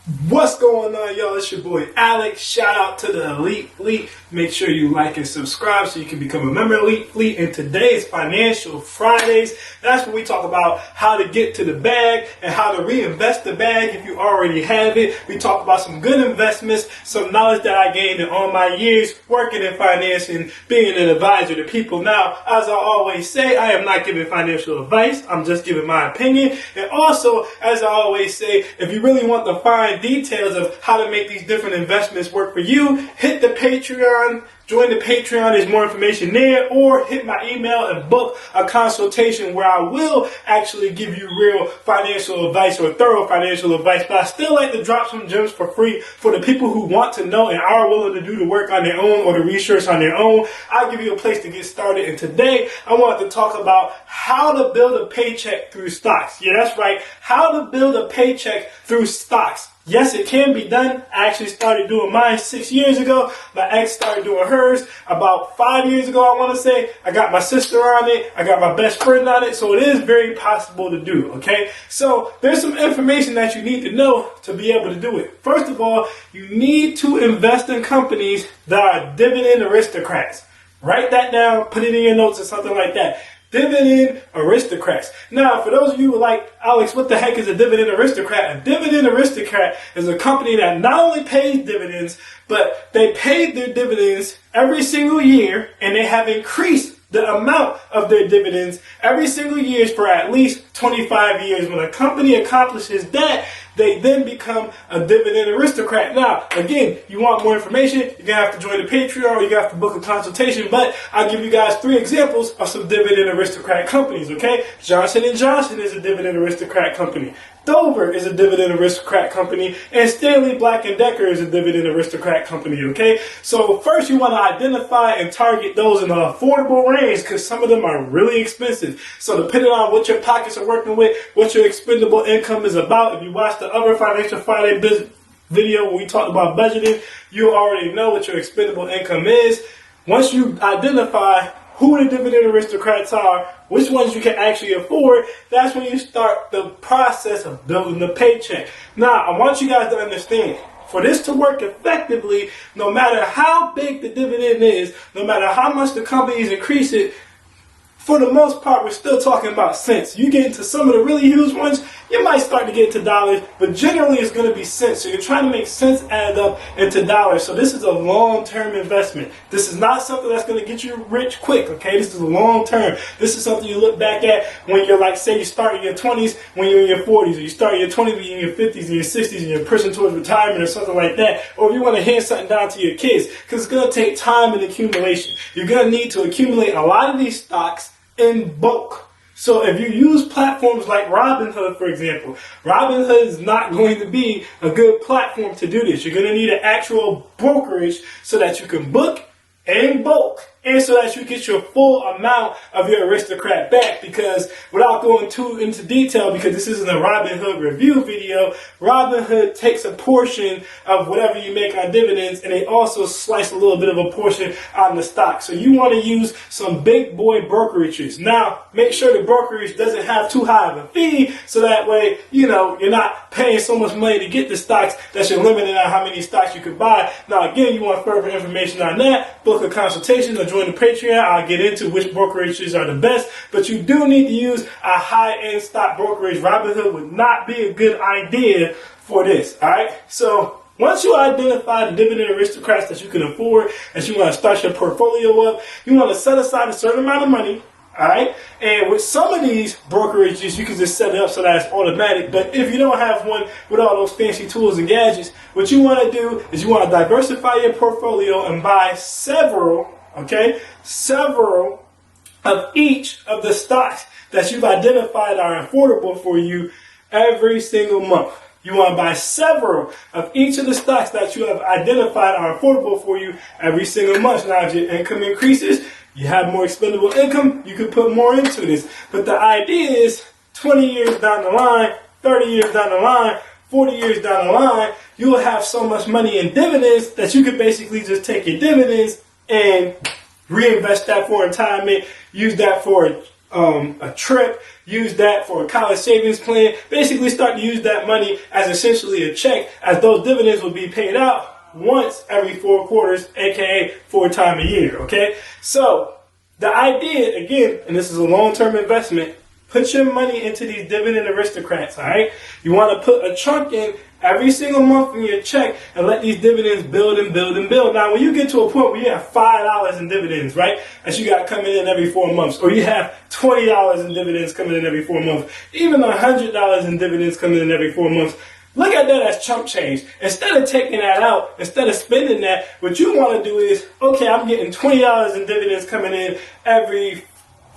What's going on, y'all? It's your boy Alex. Shout out to the Elite Fleet. Make sure you like and subscribe so you can become a member of Elite Fleet. And today's Financial Fridays. That's when we talk about how to get to the bag and how to reinvest the bag if you already have it. We talk about some good investments, some knowledge that I gained in all my years working in finance and being an advisor to people. Now, as I always say, I am not giving financial advice. I'm just giving my opinion. And also, as I always say, if you really want to find details of how to make these different investments work for you, hit the Patreon, join the Patreon, there's more information there, or hit my email and book a consultation where I will actually give you real financial advice or thorough financial advice. But I still like to drop some gems for free for the people who want to know and are willing to do the work on their own or the research on their own. I'll give you a place to get started. And today I wanted to talk about how to build a paycheck through stocks. Yeah, that's right. How to build a paycheck through stocks. Yes, it can be done. I actually started doing mine 6 years ago. My ex started doing hers about 5 years ago, I want to say. I got my sister on it. I got my best friend on it. So it is very possible to do, okay? So there's some information that you need to know to be able to do it. First of all, you need to invest in companies that are dividend aristocrats. Write that down, put it in your notes or something like that. Dividend aristocrats. Now, for those of you who are like, Alex, what the heck is a dividend aristocrat? A dividend aristocrat is a company that not only pays dividends, but they pay their dividends every single year, and they have increased the amount of their dividends every single year for at least 25 years. When a company accomplishes that, they then become a dividend aristocrat. Now, again, you want more information, you're going to have to join the Patreon or you're going to have to book a consultation, but I'll give you guys 3 examples of some dividend aristocrat companies, okay? Johnson & Johnson is a dividend aristocrat company. Dover is a dividend aristocrat company, and Stanley Black & Decker is a dividend aristocrat company, okay? So first you want to identify and target those in an affordable range because some of them are really expensive. So depending on what your pockets are working with, what your expendable income is about, if you watch the other Financial Friday video where we talked about budgeting, you already know what your expendable income is. Once you identify who the dividend aristocrats are, which ones you can actually afford, that's when you start the process of building the paycheck. Now, I want you guys to understand, for this to work effectively, no matter how big the dividend is, no matter how much the companies increase it, for the most part, we're still talking about cents. You get into some of the really huge ones, you might start to get into dollars, but generally it's going to be cents. So you're trying to make cents add up into dollars. So this is a long-term investment. This is not something that's going to get you rich quick, okay? This is a long-term. This is something you look back at when you're like, say you start in your 20s, when you're in your 40s, or you start in your 20s, when you're in your 50s, and your 60s, and you're pushing towards retirement or something like that. Or if you want to hand something down to your kids, because it's going to take time and accumulation. You're going to need to accumulate a lot of these stocks in bulk. So if you use platforms like Robinhood, for example, Robinhood is not going to be a good platform to do this. You're going to need an actual brokerage so that you can book in bulk and so that you get your full amount of your aristocrat back. Because without going too into detail, because this isn't a Robinhood review video, Robinhood takes a portion of whatever you make on dividends and they also slice a little bit of a portion on the stock. So you want to use some big boy brokerages. Now, make sure the brokerage doesn't have too high of a fee so that way, you're not paying so much money to get the stocks that you're limited on how many stocks you can buy. Now, again, you want further information on that, book a consultation or join the Patreon. I'll get into which brokerages are the best, but you do need to use a high-end stock brokerage. Robinhood would not be a good idea for this, all right? So once you identify the dividend aristocrats that you can afford, that you want to start your portfolio up, you want to set aside a certain amount of money, all right? And with some of these brokerages, you can just set it up so that it's automatic. But if you don't have one with all those fancy tools and gadgets, what you want to do is you want to diversify your portfolio and buy several of each of the stocks that you've identified are affordable for you every single month. You want to buy several of each of the stocks that you have identified are affordable for you every single month. Now, if your income increases, you have more expendable income, you can put more into this. But the idea is 20 years down the line, 30 years down the line, 40 years down the line, you'll have so much money in dividends that you can basically just take your dividends and reinvest that for retirement, use that for a trip, use that for a college savings plan. Basically start to use that money as essentially a check, as those dividends will be paid out once every 4 quarters, aka 4 times a year. Okay, so the idea, again, and this is a long-term investment, put your money into these dividend aristocrats. All right, you want to put a chunk in every single month in your check and let these dividends build and build and build. Now, when you get to a point where you have $5 in dividends, right, that you got coming in every 4 months, or you have $20 in dividends coming in every 4 months, even $100 in dividends coming in every 4 months, look at that as chump change. Instead of taking that out, instead of spending that, what you want to do is, okay, I'm getting $20 in dividends coming in every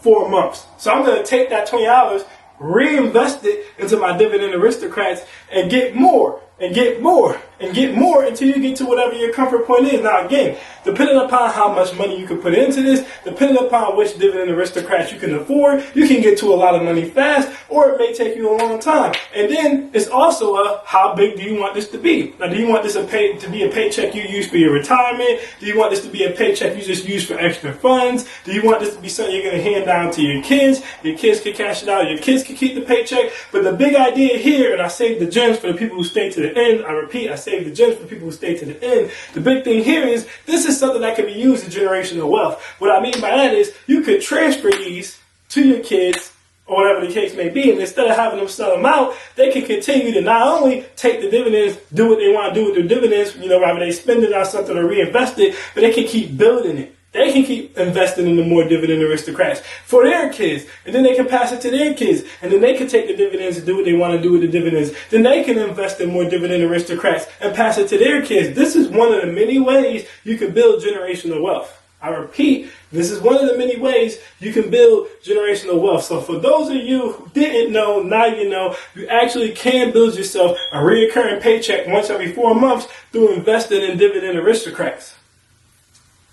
4 months. So I'm going to take that $20, reinvest it into my dividend aristocrats, and get more and get more and get more until you get to whatever your comfort point is. Now, again, depending upon how much money you can put into this, depending upon which dividend aristocrats you can afford, you can get to a lot of money fast, or it may take you a long time. And then it's also how big do you want this to be? Now, do you want this to be a paycheck you use for your retirement? Do you want this to be a paycheck you just use for extra funds? Do you want this to be something you're going to hand down to your kids? Your kids can cash it out. Your kids can keep the paycheck. But the big idea here, and I saved the gems for the people who stay to the end. I repeat, I saved the gems for people who stay to the end. The big thing here is this is something that can be used as generational wealth. What I mean by that is you could transfer these to your kids or whatever the case may be, and instead of having them sell them out, they can continue to not only take the dividends, do what they want to do with their dividends, whether they spend it on something or reinvest it, but they can keep building it. They can keep investing in the more dividend aristocrats for their kids, and then they can pass it to their kids, and then they can take the dividends and do what they want to do with the dividends. Then they can invest in more dividend aristocrats and pass it to their kids. This is one of the many ways you can build generational wealth. I repeat, this is one of the many ways you can build generational wealth. So for those of you who didn't know, now you know, you actually can build yourself a recurring paycheck once every 4 months through investing in dividend aristocrats.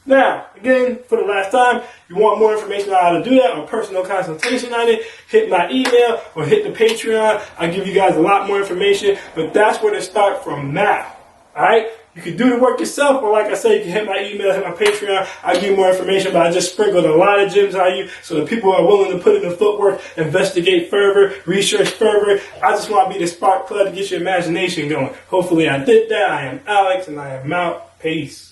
Now, again, for the last time, you want more information on how to do that or personal consultation on it, hit my email or hit the Patreon. I'll give you guys a lot more information, but that's where to start from now. All right? You can do the work yourself, or like I said, you can hit my email, hit my Patreon. I'll give you more information, but I just sprinkled a lot of gems on you so that people are willing to put in the footwork, investigate further, research further. I just want to be the spark plug to get your imagination going. Hopefully I did that. I am Alex, and I am out. Peace.